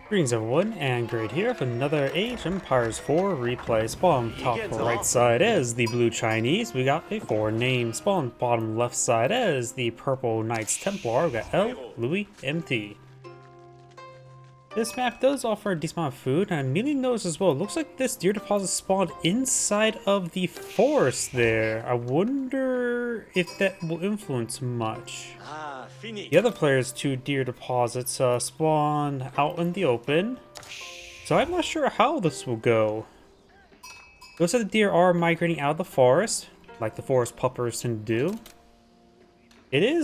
Greetings everyone, and Great here for another Age Empires 4 replay. Spawn top right side as the blue Chinese, we got a 4 name. Spawn bottom left side as the purple Knights Templar, we got EL.loueMT. This map does offer a decent amount of food, and I immediately noticed as well, it looks like this deer deposit spawned inside of the forest there. I wonder if that will influence much. The other player's 2 deer deposits spawn out in the open, so I'm not sure how this will go. Looks like the deer are migrating out of the forest, like the forest puppers tend to do.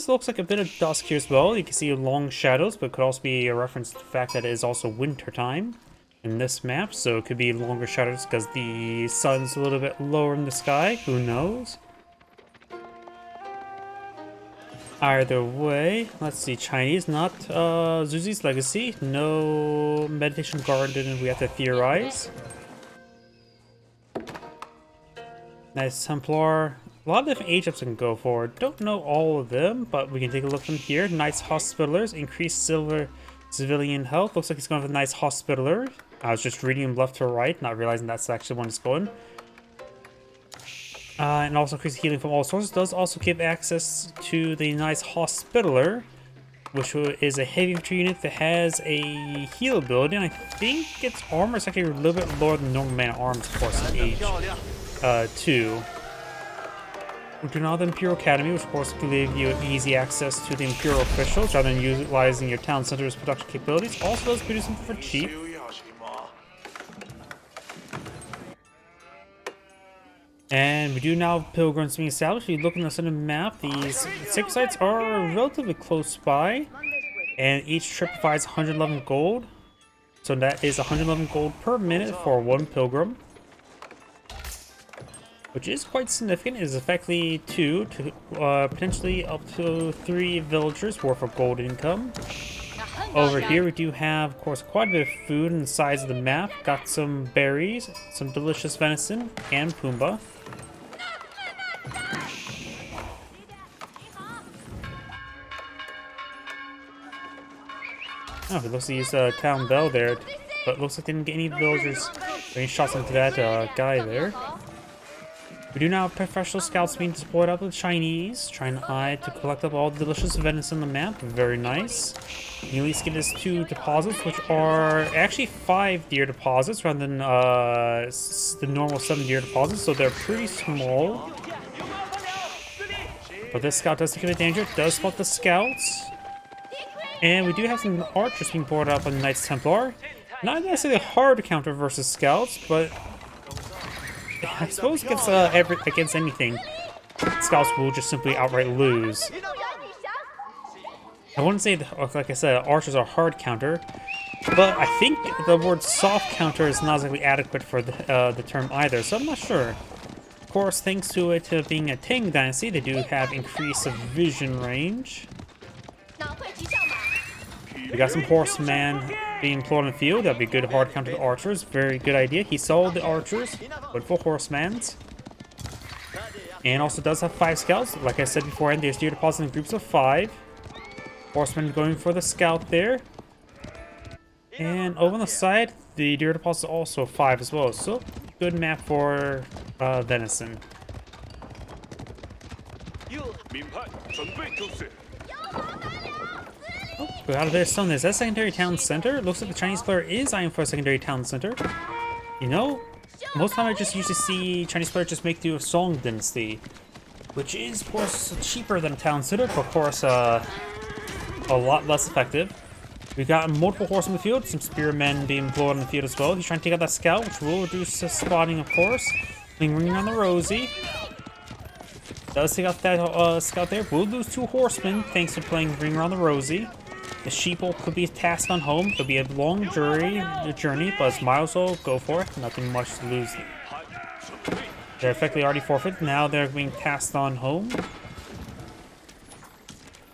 Looks like a bit of dusk here as well. You can see long shadows, but it could also be a reference to the fact that it is also winter time in this map, so it could be longer shadows because the sun's a little bit lower in the sky. Who knows? Either way, let's see. Chinese, not Zuzi's Legacy. No meditation garden, we have to theorize. Nice Templar. A lot of different age ups I can go for. Don't know all of them, but we can take a look from here. Nice Hospitalers, increased silver civilian health. Looks like he's going for the Nice Hospitaler. I was just reading him left to right, not realizing that's actually one he's going. And also increase healing from all sources. Does also give access to the Nice Hospitaler, which is a heavy infantry unit that has a heal ability. And I think its armor is actually a little bit lower than normal man arms, of course, in age 2. We do now have the Imperial Academy, which of course can give you easy access to the Imperial officials rather than utilizing your town center's production capabilities. Also does produce them for cheap. And we do now have pilgrims being established. If you look on the center map, these sacred sites are relatively close by, and each trip provides 111 gold. So that is 111 gold per minute for 1 pilgrim, which is quite significant. It is effectively 2 to potentially up to 3 villagers worth of gold income. Over here we do have, of course, quite a bit of food on the sides of the map. Got some berries, some delicious venison, and Pumbaa. Oh, it looks like he's town bell there, but it looks like they didn't get any villagers, any shots into that guy there. We do now have professional scouts being deployed out of the Chinese, trying to collect up all the delicious venison on the map. Very nice. You at least get his 2 deposits, which are actually 5 deer deposits rather than the normal 7 deer deposits, so they're pretty small. But this scout does take a danger, does spot the scouts. And we do have some archers being poured up on the Knights Templar. Not necessarily hard to counter versus scouts, but I suppose against anything, scouts will just simply outright lose. I wouldn't say, like I said, archers are hard counter, but I think the word soft counter is not exactly adequate for the term either, so I'm not sure. Of course, thanks to it being a Tang dynasty, they do have increase of vision range. We got some horsemen being employed in the field. That'd be a good hard counter to archers. Very good idea. He saw the archers, but for horsemen's. And also does have 5 scouts. Like I said before, there's deer deposits in groups of 5. Horsemen going for the scout there. And over on the side, the deer deposit is also 5 as well. So good map for venison. Oh, go out of there, stone. Is that secondary town center? Looks like the Chinese player is eyeing for a secondary town center. You know, most of the time I just usually see Chinese players just make do of Song Dynasty, which is, of course, cheaper than town center, but of course, a lot less effective. We've got multiple horsemen in the field, some spearmen being employed in the field as well. He's trying to take out that scout, which will reduce the spotting, of course. Lingering on the Rosie. Does take out that scout there. Will lose 2 horsemen thanks to playing Ring Around the Rosie. The sheeple could be tasked on home. It'll be a long journey, but might as well go for it. Nothing much to lose. They're effectively already forfeit. Now they're being tasked on home.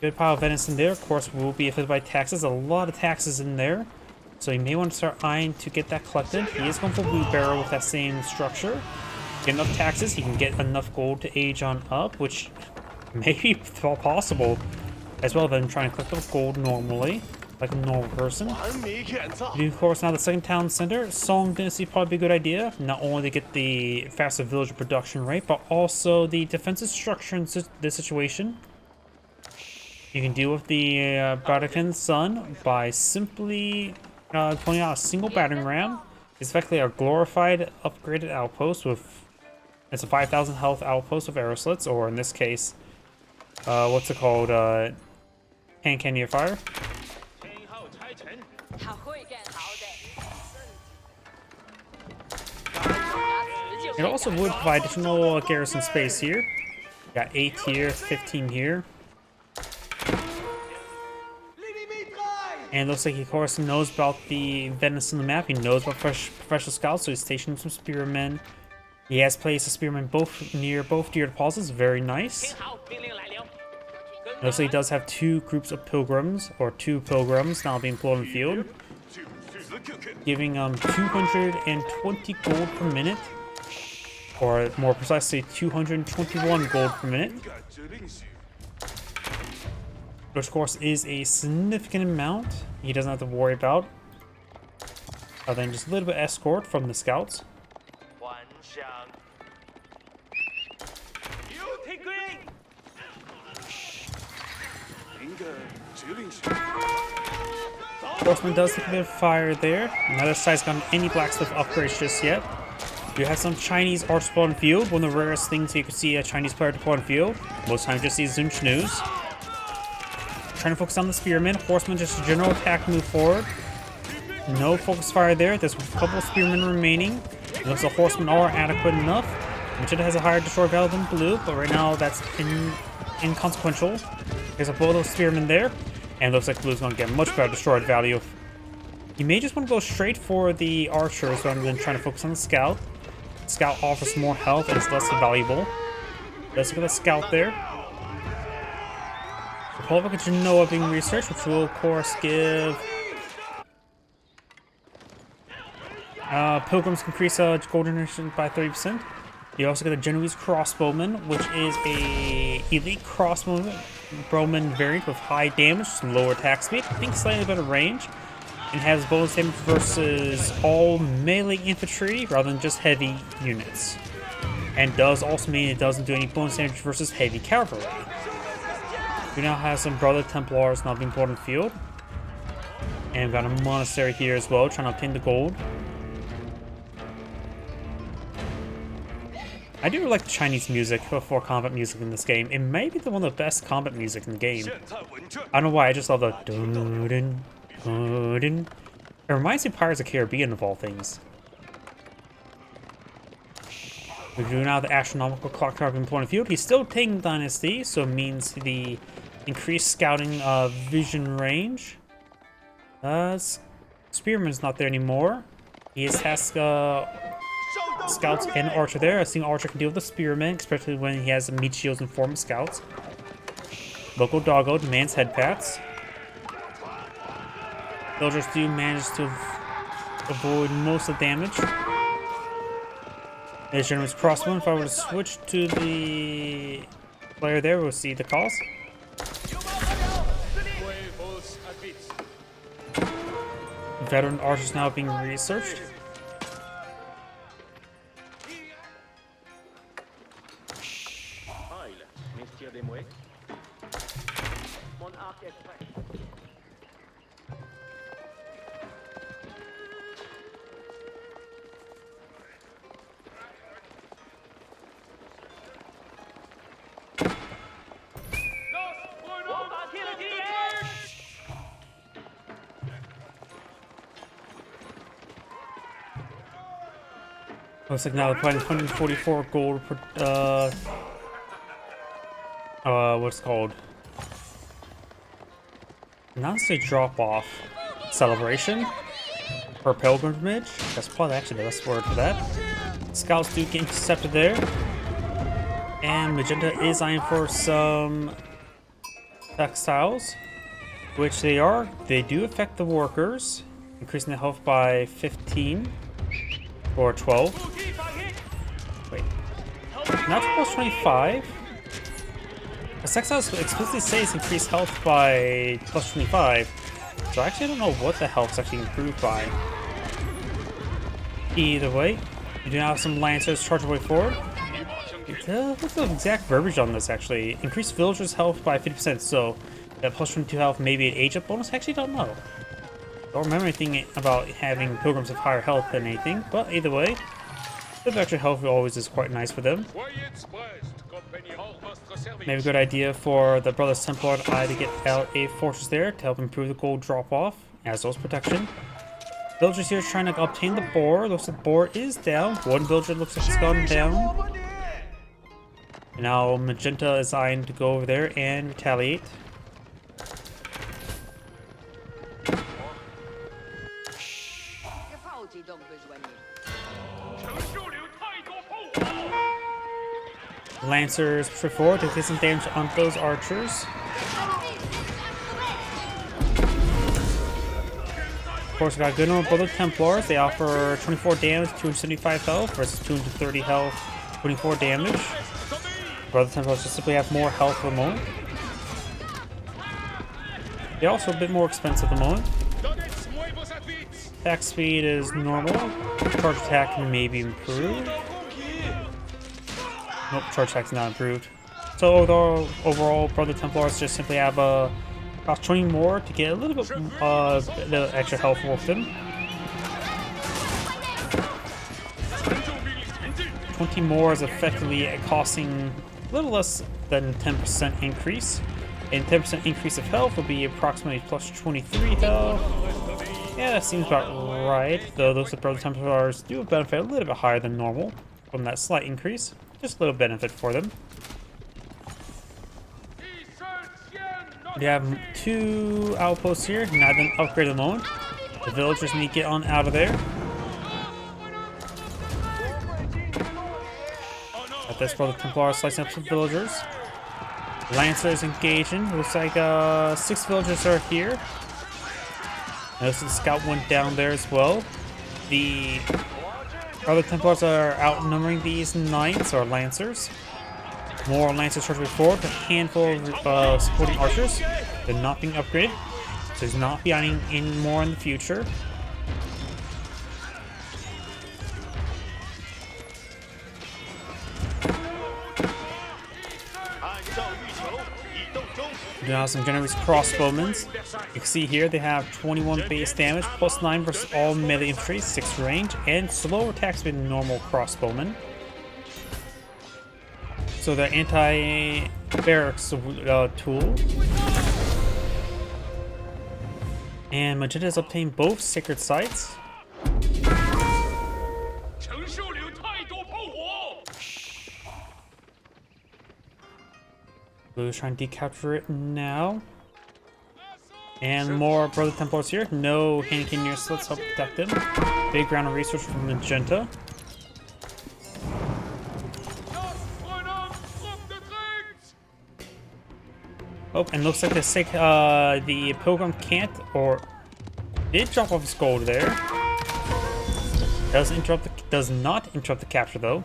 Good pile of venison there. Of course, will be affected by taxes. A lot of taxes in there. So you may want to start eyeing to get that collected. He is going for Blue Barrel with that same structure. Get enough taxes, he can get enough gold to age on up, which may be possible as well than trying to collect the gold normally. like a normal person. Of course, now the second town center, Song Dynasty probably be a good idea. Not only to get the faster villager production rate, but also the defensive structure in this situation. You can deal with the Barakan Sun by simply pulling out a single battering ram. It's effectively a glorified, upgraded outpost with. It's a 5,000 health outpost with arrow slits, or in this case, what's it called? Can you fire? It also would provide additional garrison space here. Got 8 here, 15 here. And it looks like he, of course, knows about the Venice on the map. He knows about professional scouts, so he's stationing some spearmen. He has placed a spearman near both deer deposits. Very nice. It looks like he does have 2 groups of pilgrims, or 2 pilgrims now being blown in the field. Giving 220 gold per minute. Or more precisely, 221 gold per minute. Which, of course, is a significant amount. He doesn't have to worry about. Other than just a little bit of escort from the scouts. Horseman does take a bit of fire there. Neither side's gotten any blacksmith upgrades just yet. You have some Chinese archers deployed in field. One of the rarest things you can see a Chinese player deployed in field. Most times you just see Zun Chnus. Trying to focus on the spearmen. Horseman just a general attack, move forward. No focus fire there. There's a couple of spearmen remaining. It looks like horsemen are adequate enough. Magenta has a higher destroy value than blue, but right now that's inconsequential. There's a both of spearmen there. And it looks like blue's gonna get much better destroyed value. You may just want to go straight for the archers rather than trying to focus on the scout. Scout offers more health and is less valuable. Let's look at the scout there. Republic of Genoa being researched, which will of course give pilgrims increase gold generation by 30%. You also get a Genoese crossbowman, which is a elite crossbowman variant with high damage, lower attack speed, I think slightly better range, and has bonus damage versus all melee infantry rather than just heavy units. And does also mean it doesn't do any bonus damage versus heavy cavalry. We now have some brother Templars now being brought in the field. And we've got a monastery here as well, trying to obtain the gold. I do like the Chinese music for combat music in this game. It may be one of the best combat music in the game. I don't know why, I just love the dun-dun, dun-dun. It reminds me of Pirates of the Caribbean of all things. We do now the astronomical clock tower being put on the field. He's still taking Dynasty, so it means the increased scouting vision range. Spearman's not there anymore. He has tasked scouts and archer there. I think archer can deal with the spearman, especially when he has meat shields in form of scouts. Local doggo demands head pats. Villagers do manage to avoid most of the damage. There's Generous Crossbowman. If I were to switch to the player there, we'll see the cost. Veteran archers now being researched. Looks like now they're playing 144 gold per, what's it called? Not say drop off. Celebration? Or pilgrimage? That's probably actually the best word for that. Scouts do get intercepted there. And Magenta is eyeing for some textiles. Which they are. They do affect the workers. Increasing the health by 15. Or 12. Wait. Not plus 25. The textiles explicitly says increased health by plus 25. So I actually don't know what the health's actually improved by. Either way, you do have some Lancers charge away forward. What's the exact verbiage on this actually? Increase villagers' health by 50%, so that plus 22 health, maybe an age up bonus? I actually don't know. Don't remember anything about having pilgrims of higher health than anything, but either way, the extra health always is quite nice for them. Maybe a good idea for the Brothers Templar to get out a fortress there to help improve the gold drop off, as well as protection. Villagers here trying to obtain the boar. Looks like the boar is down. One villager looks like it's gone down. And now Magenta is eyeing to go over there and retaliate. Lancers push forward to get some damage on those archers. Of course, we got good on Brother Templars. They offer 24 damage, 275 health versus 230 health, 24 damage. Brother Templars just simply have more health at the moment. They're also a bit more expensive at the moment. Attack speed is normal. Charge attack may be improved. Nope, charge attack is not improved. So overall, Brother Templars just simply have cost 20 more to get a little bit the extra health with them. 20 more is effectively costing a little less than 10% increase. And 10% increase of health will be approximately plus 23 health. Yeah, that seems about right. Though those Brother Templars do benefit a little bit higher than normal from that slight increase. Just a little benefit for them. We have 2 outposts here, neither of them upgrade at the moment. The villagers need to get on out of there. At this point, the Templars slicing up some villagers. Lancers engaging. Looks like 6 villagers are here. Notice the scout went down there as well. The other Templars are outnumbering these knights or lancers. More lancers charging forward. A handful of supporting archers. They're not being upgraded, so there's not be any more in the future. We now have some generous crossbowmen. You can see here they have 21 base damage, plus 9 versus all melee infantry, 6 range, and slower attack speed than normal crossbowmen. So the anti-barracks tool. And Magenta has obtained both sacred sites. Blue's trying to decapture it now. And more Brother Templars here. No Hannikin near, so let's help protect them. Big round of research from Magenta. Oh, and looks like the Pilgrim can't, or did drop off his gold there. Does not interrupt the capture though.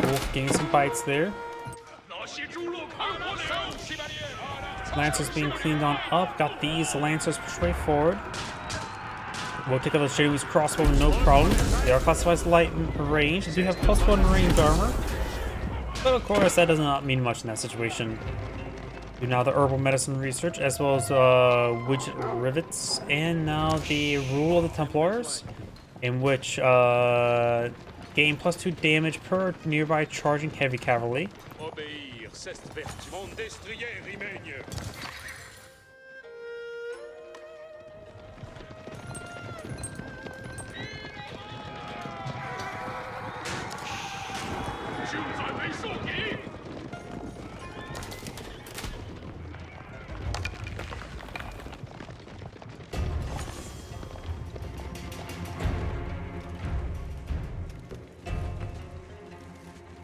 Wolf getting some bites there. Lancers being cleaned on up. Got these Lancers pushed way forward. We'll take out the Jamie's crossbow, no problem. They are classified as light range. They do have plus 1 range armor. But of course, that does not mean much in that situation. Do now the herbal medicine research, as well as widget rivets, and now the rule of the Templars, in which gain plus 2 damage per nearby charging heavy cavalry.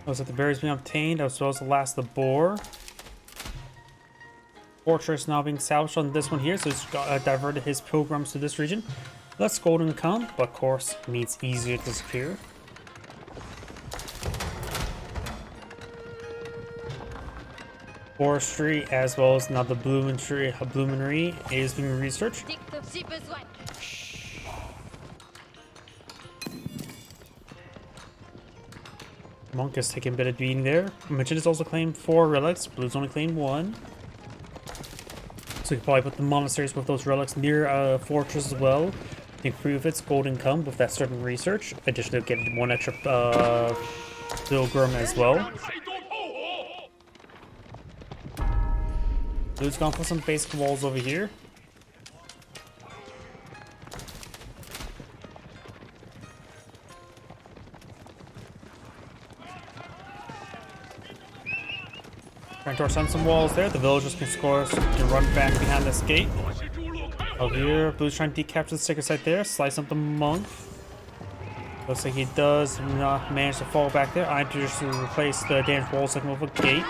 Looks like the berries being obtained, as well as the last of the boar. Fortress now being established on this one here, so he's diverted his pilgrims to this region. Less golden come, but of course means easier to secure. Forestry, as well as now the bloomery is being researched. Monk is taking a bit of beating there. Magenda's also claimed 4 relics. Blue's only claimed 1. So you can probably put the monasteries with those relics near a fortress as well to improve its gold income with that certain research. Additionally, get 1 extra pilgrim as well. Blue's gone for some basic walls over here. Trying to send some walls there. The villagers can run back behind this gate. Over here, Blue's trying to decapture the sacred site there. Slice up the monk. Looks like he does not manage to fall back there. I just replace the damaged walls like with a gate.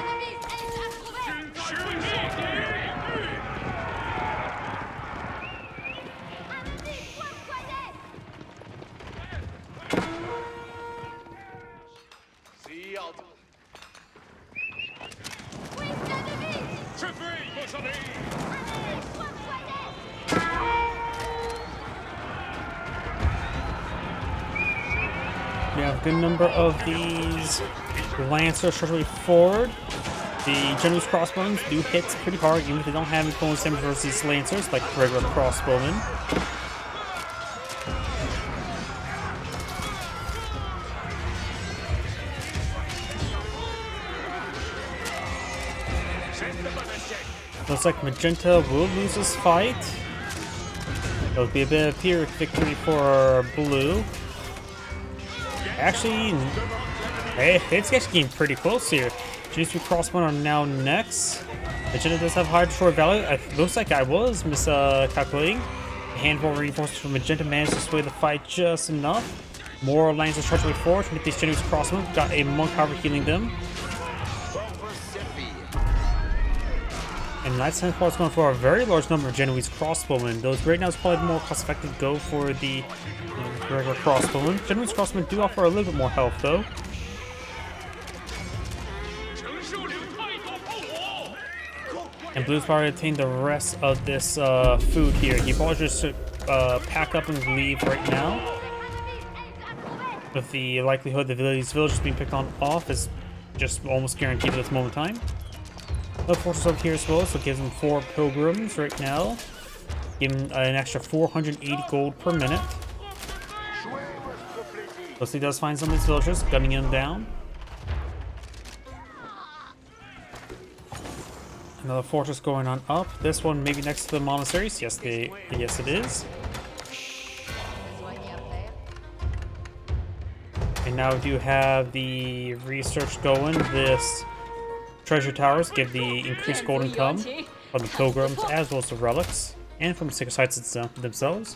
We have a good number of these lancers shortly forward. The Genoese crossbows do hit pretty hard, even if they don't have any bonus damage versus these lancers, like regular crossbowmen. Looks like Magenta will lose this fight. It'll be a bit of Pyrrhic victory for Blue. Actually, hey, it's actually getting pretty close here. Genoese crossbow are now next. Magenta does have high destroy value. It looks like I was miscalculating. A handful of reinforcements from Magenta managed to sway the fight just enough. More lanes are charged way forward to get these Genoese crossbow. Got a monk, however, healing them. And Knights Templar is going for a very large number of Genoese crossbowmen. Those right now is probably more cost effective to go for the regular crossbowmen. Genoese crossbowmen do offer a little bit more health though. And Blue's probably obtained the rest of this food here. He probably just pack up and leave right now. With the likelihood that these villagers being picked on off is just almost guaranteed at this moment in time. The fortress over here as well, so it gives him 4 pilgrims right now. Give him an extra 480 gold per minute. Plus he does find some of these villagers, gunning them down. Another fortress going on up. This one maybe next to the monasteries. Yes, it is. And now we do have the research going. This treasure towers give the increased gold income from the pilgrims as well as the relics and from sacred sites themselves.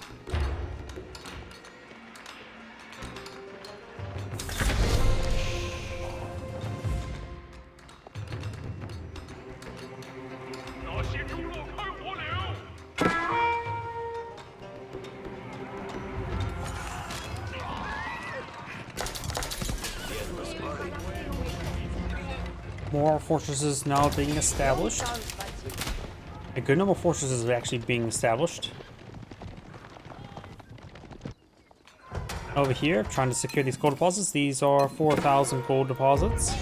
More fortresses now being established. A good number of fortresses are actually being established. Over here, trying to secure these gold deposits. These are 4,000 gold deposits.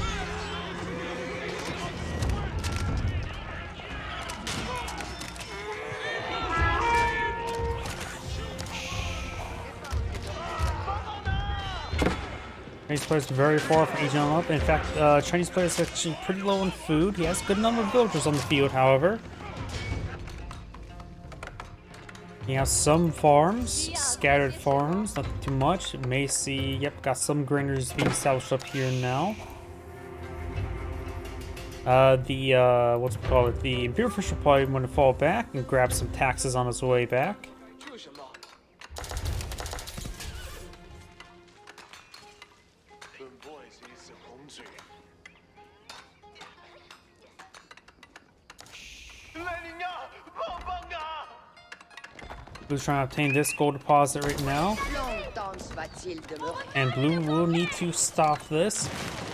Chinese players very far from Agion up. In fact, Chinese players are actually pretty low on food. He has a good number of villagers on the field, however. He has some farms, scattered farms, not too much. You may see, yep, got some granaries being established up here now. What's it called? The Imperial Fisher probably want to fall back and grab some taxes on his way back. Blue's trying to obtain this gold deposit right now. And blue will need to stop this.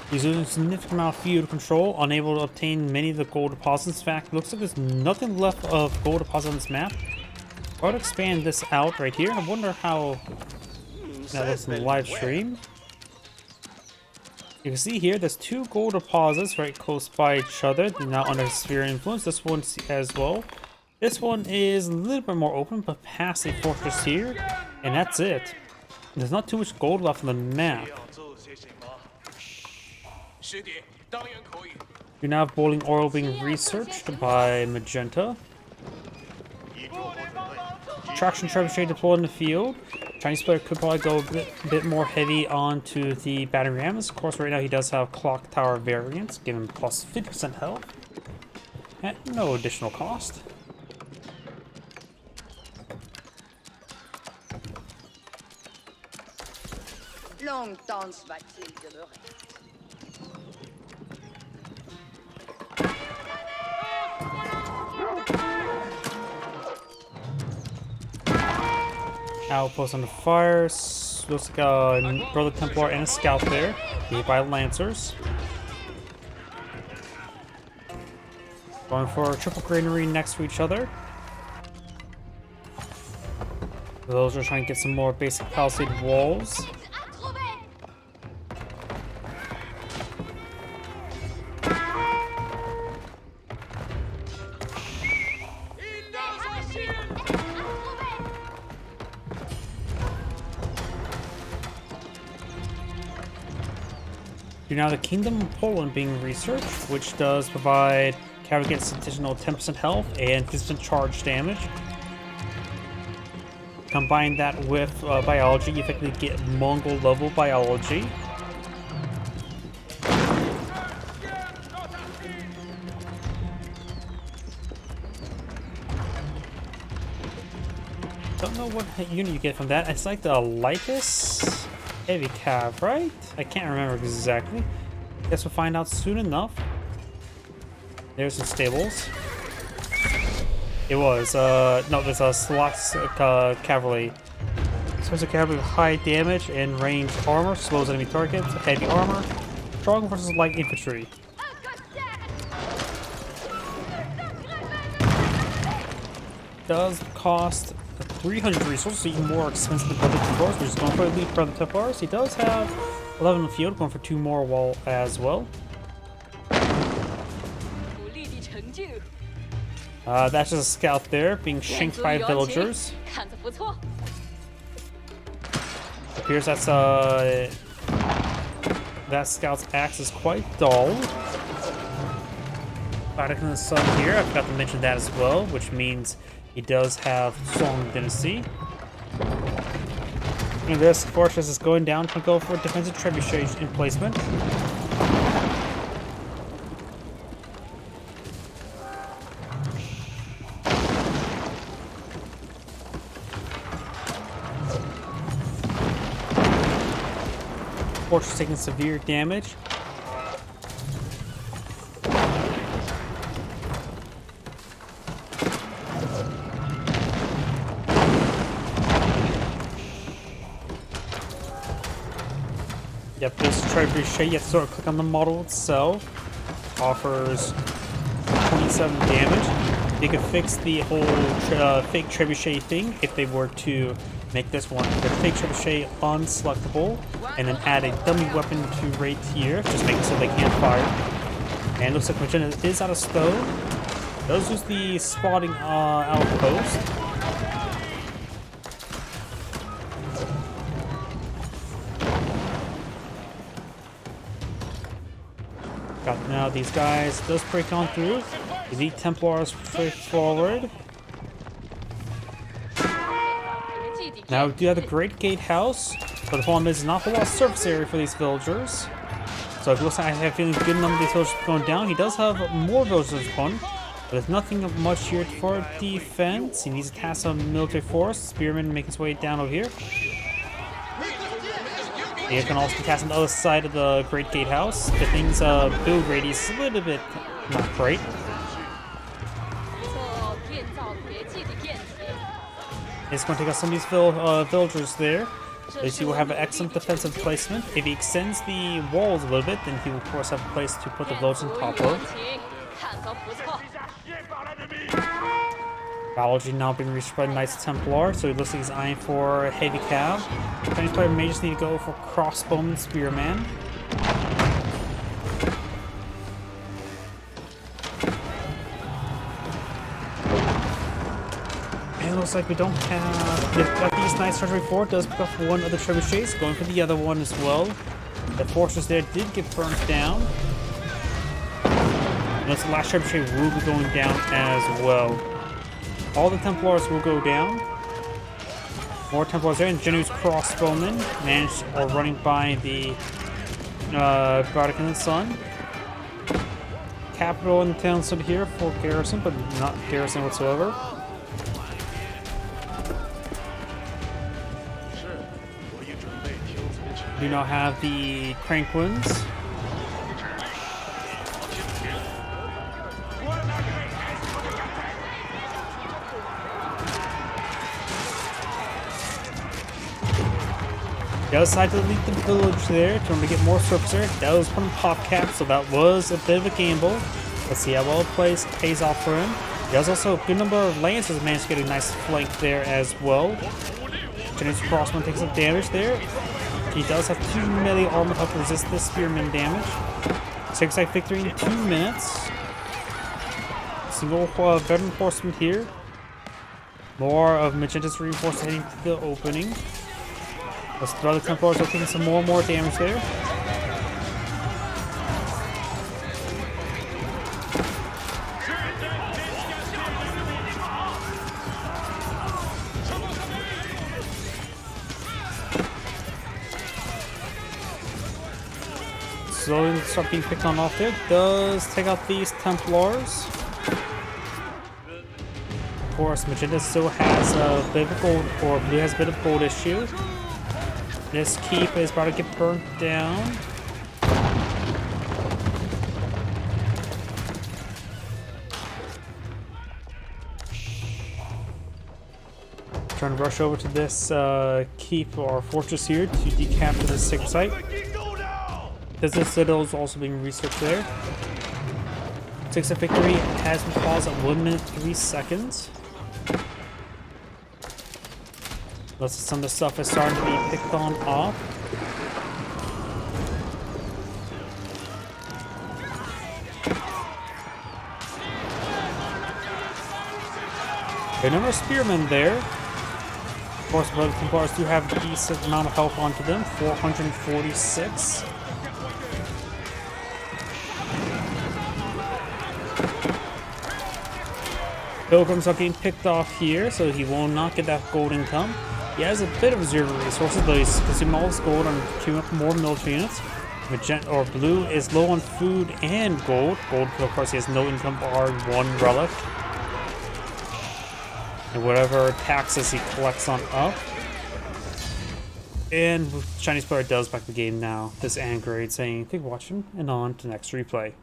He's losing a significant amount of field control, unable to obtain many of the gold deposits. In fact, looks like there's nothing left of gold deposits on this map. I'll expand this out right here. I wonder how that looks in the live stream. You can see here, there's 2 gold deposits right close by each other. They're not under sphere influence. This one as well. This one is a little bit more open, but past the fortress here, and that's it. There's not too much gold left on the map. You now have boiling oil being researched by Magenta. Traction trebuchet deployed in the field. Chinese player could probably go a bit more heavy onto the battery rams. Of course, right now he does have clock tower variants, giving him plus 50% health at no additional cost. Longtemps va-t-il demeurer? Outpost on the fire. Looks like a brother Templar and a scout there. Hit by lancers. Going for a triple granary next to each other. Those are trying to get some more basic palisade walls. Now the Kingdom of Poland being researched, which does provide cavalry gets additional 10% health and 50% charge damage. Combine that with biology, you effectively get Mongol level biology. Don't know what unit you get from that. It's like the Lycus Heavy Cav, right? I can't remember exactly. Guess we'll find out soon enough. There's some stables. It was, no, there's a Slots Cavalry. So it's a cavalry with high damage and range armor, slows enemy targets, heavy armor, strong versus light infantry. Does cost 300 resources, so even more expensive than Brother Templars. We're just going for elite Brother Templars. He does have 11 in the field, going for 2 more wall as well. That's just a scout there, being shanked by villagers. Appears that's that scout's axe is quite dull. Product in the sun here, I forgot to mention that as well, which means he does have Song Dynasty. And this fortress is going down to go for defensive trebuchet in placement. Fortress taking severe damage. Yep, this trebuchet, you have to sort of click on the model itself. Offers 27 damage. You could fix the whole fake trebuchet thing if they were to make this one the fake trebuchet unselectable and then add a dummy weapon to right here, just make it so they can't fire. And it looks like Magenta is out of stone. Does use the spotting outpost. Got now these guys does break on through. Elite Templars straight forward. Now we do have the Great Gatehouse, but the problem is not a lot of surface area for these villagers. So it looks like I have a feeling a good number of these villagers going down. He does have more villagers on, but there's nothing much here for defense. He needs to task some military force. Spearman make his way down over here. He can also be tasked on the other side of the Great Gatehouse. The thing's build radius is a little bit not great. He's going to take out some of these villagers there. At least he will have an excellent defensive placement. If he extends the walls a little bit, then he will of course have a place to put the villagers on top of. Biology now being reached by Knights Templar, so he looks like he's eyeing for a heavy cav. Chinese player may just need to go for crossbowman spearman. And it looks like we don't have... Got these Knights Treasury 4 does pick up one of the trebuchets, going for the other one as well. The fortress there did get burnt down. And this last trebuchet will be going down as well. All the Templars will go down. More Templars there, and Genu's crossbowmen managed or running by the Bardic in the Sun. Capital in the town sub here for garrison, but not garrison whatsoever. Do not have the Crankwinds. Does decide to leave the village there, trying to get more surface there. That was put on pop cap, so that was a bit of a gamble. Let's see how well it pays off for him. He does also a good number of lancers managed to get a nice flank there as well. Chinese crossman takes some damage there. He does have 2 melee armor to help resist this spearman damage. 6-side victory in 2 minutes. Single veteran reinforcement here. More of Magenta's reinforcements heading to the opening. Let's throw the Templars are taking some more and more damage there. Slowly start being picked on off there. Does take out these Templars. Of course, Magenta still has a bit of a gold, or Blue has a bit of gold issue. This keep is about to get burnt down. Trying to rush over to this keep or fortress here to decapture the sacred site. Because the citadel is also being researched there. 6-side victory has been paused at 1 minute 3 seconds. Some of the stuff is starting to be picked on off. A number of spearmen there. Of course, the Templars do have a decent amount of health onto them, 446. Pilgrims are getting picked off here, so he will not get that gold income. He has a bit of reserve resources, though he's consuming all his gold on queuing up more military units. Magenta or Blue is low on food and gold. Gold, of course, he has no income bar 1 relic. And whatever taxes he collects on up. And Chinese player does back the game now. This Angrade saying, thank you for watching, and on to the next replay.